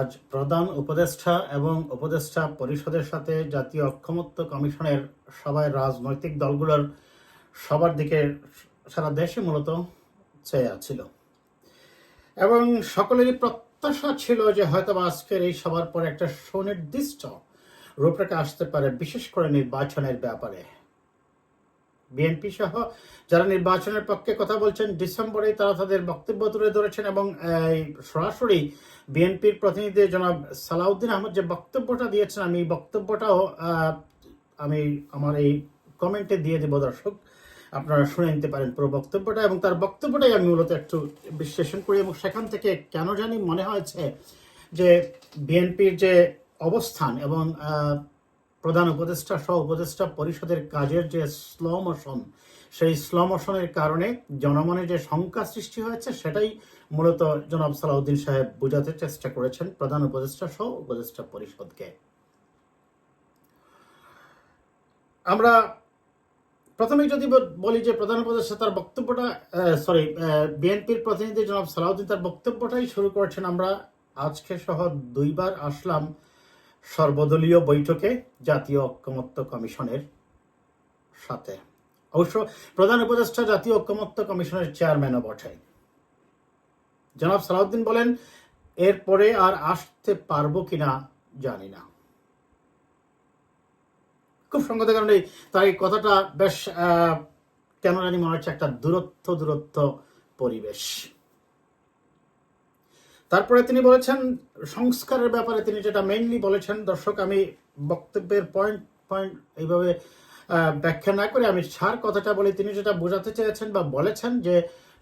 আজ প্রধান উপদেষ্টা এবং উপদেষ্টা পরিষদের সাথে জাতীয় ঐকমত্য কমিশনের সবাই রাজনৈতিক দলগুলোর সবার দিকে সারা দেশে মূলত চেয়ে ছিল এবং সকলেরই প্রত্যাশা ছিল যে হয়তো আজকের এই সবার পরে একটা সুনির্দিষ্ট রূপরেখা আসতে পারে, বিশেষ করে নির্বাচনের ব্যাপারে। বিএনপি সহ যারা নির্বাচনের পক্ষে কথা বলছেন ডিসেম্বরে তারা তাদের বক্তব্য তুলে ধরেছেন এবং সরাসরি বিএনপির প্রতিনিধি জনাব সালাউদ্দিন আহমদ যে বক্তব্যটা দিয়েছেন, আমি বক্তব্যটাও আমি আমার এই কমেন্টে দিয়ে দেব, দর্শক আপনারা শুনে নিতে পারেন পুরো বক্তব্যটা। এবং তার বক্তব্যটাই আমি মূলত একটু বিশ্লেষণ করি এবং সেখান থেকে কেন জানি মনে হয়েছে যে বিএনপির যে অবস্থান এবং প্রধান উপদেষ্টা সহ উপদেষ্টা পরিষদের কাজের যে স্লো মোশন, সেই স্লো মোশনের কারণে জনমনে যে শঙ্কা সৃষ্টি হয়েছে সেটাই মূলত জনাব সালাউদ্দিন সাহেব বোঝাতে চেষ্টা করেছেন প্রধান উপদেষ্টা সহ উপদেষ্টা পরিষদকে। আমরা প্রথমেই যদি বলি যে প্রধান উপদেষ্টা তার বক্তব্যটা বিএনপির প্রতিনিধি জনাব সালাউদ্দিন তার বক্তব্যটাই শুরু করেছেন। আমরা আজকে সহ দুইবার আসলাম সর্বদলীয় বৈঠকে জাতীয় ঐকমত্য কমিশনের সাথে। অবশ্য প্রধান উপদেষ্টা জাতীয় ঐকমত্য কমিশনের চেয়ারম্যানও বটে। জনাব সালাউদ্দিন বলেন, এরপরে আর আসতে পারবো কিনা জানি না। খুব সঙ্গত কারণে তার এই কথাটা বেশ কেন জানি মনে হচ্ছে একটা দূরত্ব পরিবেশ। তারপরে তিনি বলেছেন সংস্কারের ব্যাপারে তিনি যেটা মেইনলি বলেছেন, দর্শক আমি বক্তব্যের পয়েন্ট এইভাবে ব্যাখ্যা না করে আমি সার কথাটা বলি। তিনি যেটা বোঝাতে চেয়েছেন বা বলেছেন যে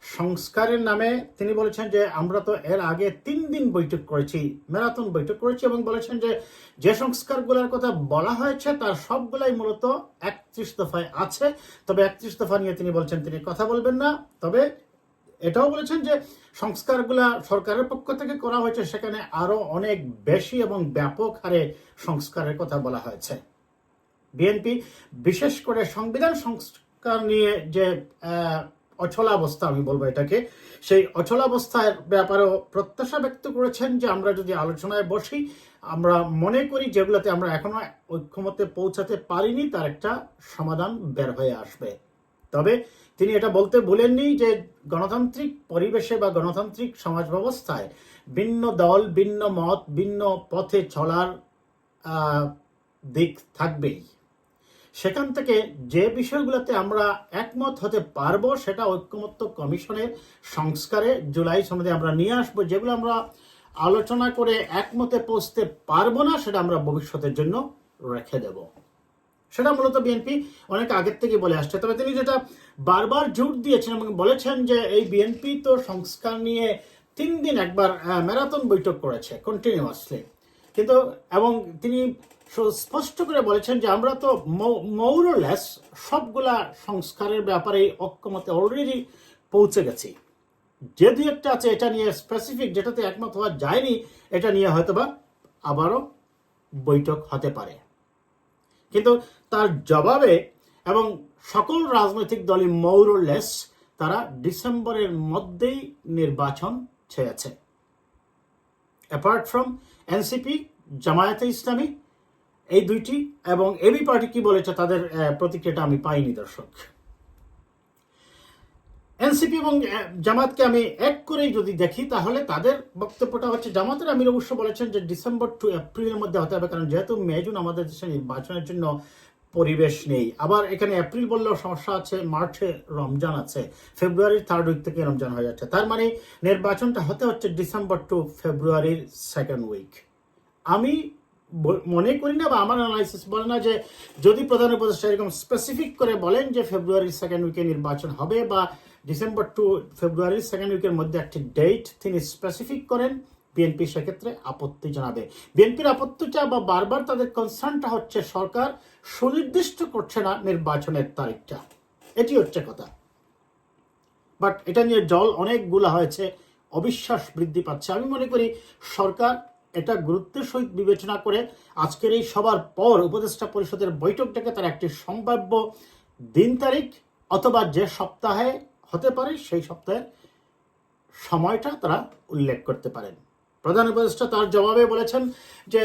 সংস্কারের নামে তিনি বলেছেন যে আমরা তো এর আগে 3 দিন বৈঠক করেছি, ম্যারাথন বৈঠক করেছি, এবং বলেছেন যে সংস্কারগুলোর কথা বলা হয়েছে তার সবগুলাই মূলত 31 দফায় আছে। তবে 31 দফা নিয়ে তিনি বলছেন তিনি কথা বলবেন না। তবে এটাও বলেছেন যে সংস্কারগুলা সরকারের পক্ষ থেকে করা হয়েছে, সেখানে আরো অনেক বেশি এবং ব্যাপক হারে সংস্কারের কথা বলা হয়েছে। বিএনপি বিশেষ করে সংবিধান সংস্কার নিয়ে যে অচলাবস্থা, আমি বলবো এটাকে, সেই অচলাবস্থার ব্যাপারেও প্রত্যাশা ব্যক্ত করেছেন যে আমরা যদি আলোচনায় বসি, আমরা মনে করি যেগুলোতে আমরা এখনো ঐক্যমতে পৌঁছাতে পারিনি তার একটা সমাধান বের হয়ে আসবে। তবে তিনি এটা বলতে ভুলেননি যে গণতান্ত্রিক পরিবেশে বা গণতান্ত্রিক সমাজ ব্যবস্থায় ভিন্ন দল, ভিন্ন মত, ভিন্ন পথে চলার দিক থাকবেই। সেখান থেকে যে বিষয়গুলোতে আমরা একমত হতে পারবো সেটা ঐকমত্য কমিশনের সংস্কারে জুলাই সনদে আমরা নিয়ে আসবো। যেগুলো আমরা আলোচনা করে একমতে পৌঁছতে পারবো না সেটা আমরা ভবিষ্যতের জন্য রেখে দেব। সেটা মূলত বিএনপি অনেক আগের থেকে বলে আসছে। তবে তিনি যেটা বারবার জোর দিয়েছেন এবং বলেছেন যে এই বিএনপি তো সংস্কার নিয়ে 3 দিন একবার ম্যারাথন বৈঠক করেছে কন্টিনিউয়াসলি, কিন্তু এবং তিনি স্পষ্ট করে বলেছেন যে আমরা তো মোরলেস সবগুলা সংস্কারের ব্যাপারে ঐক্যমতে অলরেডি পৌঁছে গেছি। যে 2-1টা আছে এটা নিয়ে স্পেসিফিক যেটাতে একমত হওয়া যায়নি, এটা নিয়ে হয়তোবা আবারও বৈঠক হতে পারে। কিন্তু তার জবাবে এবং সকল রাজনৈতিক দলই মোরলেস তারা ডিসেম্বরের মধ্যেই নির্বাচন চেয়েছে, অ্যাপার্ট ফ্রম এনসিপি, জামায়াতে ইসলামী, এই দুইটি, এবং এবি পার্টি কি বলেছে তাদের প্রতিক্রিয়াটা আমি পাইনি। দর্শক, এনসিপি এবং জামাতকে আমি এক করেই যদি দেখি তাহলে তাদের বক্তব্যটা হচ্ছে, জামাতের আমির অবশ্য বলেছেন যে ডিসেম্বর টু এপ্রিলের মধ্যে হতে হবে, কারণ যেহেতু মে জুন আমাদের দেশে নির্বাচনের জন্য পরিবেশ নেই। আবার এখানে এপ্রিল বললেও সমস্যা আছে, মার্চে রমজান আছে, ফেব্রুয়ারির 3rd উইক থেকে রমজান হয়ে যাচ্ছে। তার মানে নির্বাচনটা হতে হচ্ছে ডিসেম্বর টু ফেব্রুয়ারির 2nd উইক। আমি মনে করি না বা আমার অ্যানালাইসিস বলে না যে যদি প্রধান উপদেষ্টা এরকম স্পেসিফিক করে বলেন যে ফেব্রুয়ারির 2nd উইকে নির্বাচন হবে বা ডিসেম্বর টু ফেব্রুয়ারির 2nd উইকের মধ্যে একটি ডেট তিনি স্পেসিফিক করেন, বিএনপি সেক্ষেত্রে আপত্তি জানাবে। বিএনপির আপত্তিটা বা বারবার তাদের কনসার্নটা হচ্ছে সরকার সুনির্দিষ্ট করছে না নির্বাচনের তারিখটা, এটি হচ্ছে কথা। বাট এটা নিয়ে জল অনেকগুলা হয়েছে, অবিশ্বাস বৃদ্ধি পাচ্ছে। আমি মনে করি সরকার এটা গুরুত্বের সহিত বিবেচনা করে আজকের এই সবার পর উপদেষ্টা পরিষদের বৈঠকটাকে তার একটি সম্ভাব্য দিন তারিখ অথবা যে সপ্তাহে হতে পারে সেই সপ্তাহের সময়টা তারা উল্লেখ করতে পারেন। প্রধান উপদেষ্টা তার জবাবে বলেছেন যে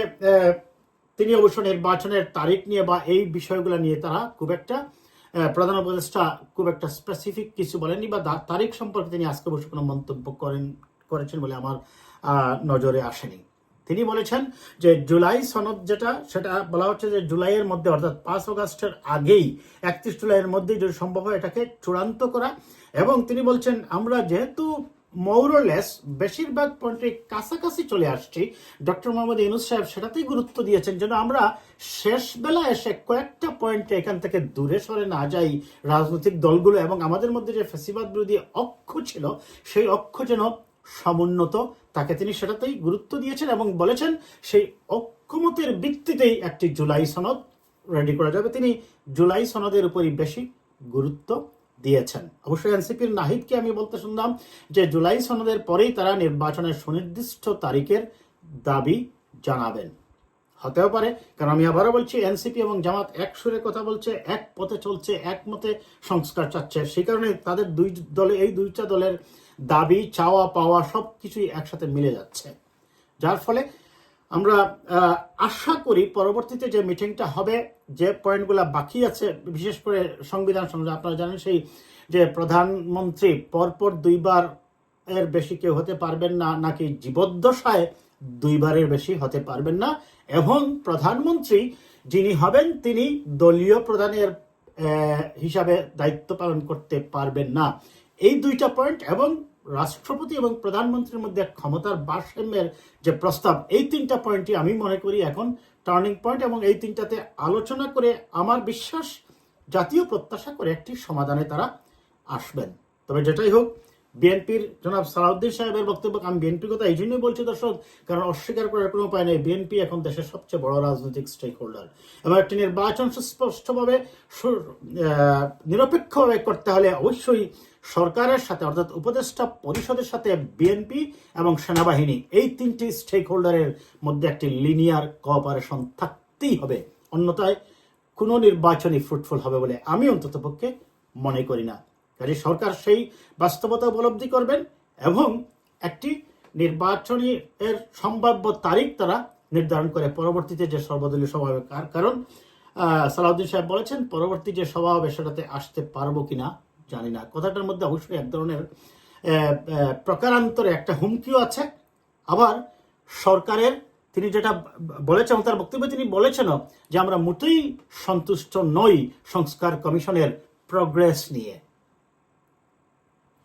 তিনি অবশ্য নির্বাচনের তারিখ নিয়ে বা এই বিষয়গুলো নিয়ে তারা খুব একটা প্রধান উপদেষ্টা খুব একটা স্পেসিফিক কিছু বলেননি বা তারিখ সম্পর্কে তিনি আজকে অবশ্য কোনো মন্তব্য করেছেন বলে আমার নজরে আসেনি। তিনি বলেছেন যে জুলাই সনদ যেটা সেটা বলা হচ্ছে যে জুলাইয়ের মধ্যে অর্থাৎ 5 আগস্টের আগেই 31 জুলাইয়ের মধ্যেই যদি সম্ভব হয় এটাকে চূড়ান্ত করা। এবং তিনি বলছেন আমরা যেহেতু মোরলেস বেশিরভাগ পয়েন্টে কাছাকাছি চলে আসছি, ডক্টর মোহাম্মদ ইউনূস সাহেব সেটাতেই গুরুত্ব দিয়েছেন যেন আমরা শেষ বেলা এসে কয়েকটা পয়েন্টে এখান থেকে দূরে সরে না যাই রাজনৈতিক দলগুলো, এবং আমাদের মধ্যে যে ফ্যাসিবাদ বিরোধী অক্ষ ছিল সেই অক্ষ যেন সমুন্নত তাকে তিনি সেটাতেই গুরুত্ব দিয়েছেন এবং বলেছেন সেই ঐক্যমতের ভিত্তিতেই একটি জুলাই সনদ রেডি করা যাবে। তিনি জুলাই সনদের উপরই বেশি গুরুত্ব দিয়েছেন। অবশ্যই এনসিপির নাহিদকে আমি বলতে শুনলাম যে জুলাই সনদের পরেই তারা নির্বাচনের সুনির্দিষ্ট তারিখের দাবি জানাবেন। হতেও পারে, কারণ আমি আবারও বলছি এনসিপি এবং জামাত এক সুরে কথা বলছে, এক পথে চলছে, একমতে সংস্কার চাচ্ছে। সেই কারণে তাদের এই দুইটা দলের দাবি চাওয়া পাওয়া সব কিছুই একসাথে মিলে যাচ্ছে, যার ফলে আমরা আশা করি পরবর্তীতে যে মিটিংটা হবে, যে পয়েন্টগুলো বাকি আছে, বিশেষ করে সংবিধান সংশোধন, আপনারা জানেন সেই যে প্রধানমন্ত্রী পরপর 2 বার এর বেশি কেউ হতে পারবেন না, নাকি জীবদ্দশায় 2 বারের বেশি হতে পারবেন না, এবং প্রধানমন্ত্রী যিনি হবেন তিনি দলীয় প্রধানের হিসাবে দায়িত্ব পালন করতে পারবেন না। এই 2টা পয়েন্ট এবং রাষ্ট্রপতি এবং প্রধানমন্ত্রীর মধ্যে ক্ষমতার ভারসাম্যের যে প্রস্তাব, এই 3টা পয়েন্টই আমি মনে করি এখন টার্নিং পয়েন্ট, এবং এই 3টাতে আলোচনা করে আমার বিশ্বাস জাতীয় প্রত্যাশা করে একটি সমাধানে তারা আসবেন। তবে যেটাই হোক, বিএনপির জনাব সালাউদ্দিন সাহেবের বক্তব্য, আমি বিএনপির কথা এই জন্যই বলছি দর্শক, কারণ অস্বীকার করার কোনো উপায় নেই, বিএনপি এখন দেশের সবচেয়ে বড় রাজনৈতিক স্টেক হোল্ডার, এবং একটি নির্বাচন সুস্পষ্টভাবে নিরপেক্ষভাবে করতে হলে অবশ্যই সরকারের সাথে অর্থাৎ উপদেষ্টা পরিষদের সাথে বিএনপি এবং সেনাবাহিনী এই 3টি স্টেক হোল্ডারের মধ্যে একটি লিনিয়ার কোঅপারেশন থাকতেই হবে, অন্যথায় কোনো নির্বাচনই ফ্রুটফুল হবে বলে আমি অন্ততপক্ষে মনে করি না। কাজে সরকার সেই বাস্তবতা উপলব্ধি করবেন এবং একটি নির্বাচনী এর সম্ভাব্য তারিখ তারা নির্ধারণ করে পরবর্তীতে যে সর্বদলীয় সভা হবে, কারণ সালাউদ্দিন সাহেব বলেছেন পরবর্তী যে সভা হবে সেটাতে আসতে পারবো কিনা জানি না। কথাটার মধ্যে অবশ্যই এক ধরনের প্রকারান্তরে একটা হুমকিও আছে। আবার সরকারের তিনি যেটা বলেছেন, তার বক্তব্যে তিনি বলেছেন যে আমরা মোটেই সন্তুষ্ট নই সংস্কার কমিশনের প্রোগ্রেস নিয়ে,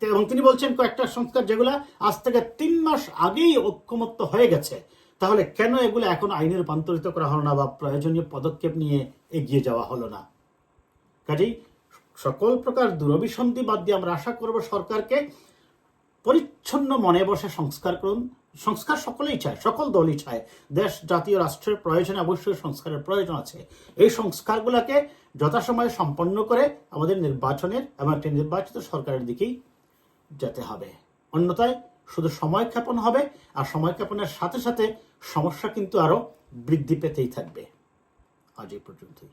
এবং তিনি বলছেন কয়েকটা সংস্কার যেগুলো আজ থেকে 3 মাস আগেই ঐক্যমত্য হয়ে গেছে, তাহলে কেন এগুলো এখন আইনে রূপান্তরিত করা হলো না বা প্রয়োজনীয় পদক্ষেপ নিয়ে এগিয়ে যাওয়া হলো না। কাজেই সকল প্রকার দুরভিসন্ধি বাদ দিয়ে আমরা আশা করব সরকারকে পরিচ্ছন্ন মনে বসে সংস্কার করুন। সংস্কার সকলেই চায়, সকল দলই চায়, দেশ জাতীয় রাষ্ট্রের প্রয়োজনে অবশ্যই সংস্কারের প্রয়োজন আছে। এই সংস্কারগুলোকে যথাসময়ে সম্পন্ন করে আমাদের নির্বাচনের এবং একটি নির্বাচিত সরকারের দিকেই যেতে হবে, অন্যথায় শুধু সময় ক্ষেপণ হবে, আর সময় ক্ষেপণের সাথে সাথে সমস্যা কিন্তু আরো বৃদ্ধি পেতেই থাকবে। আজ এই পর্যন্তই।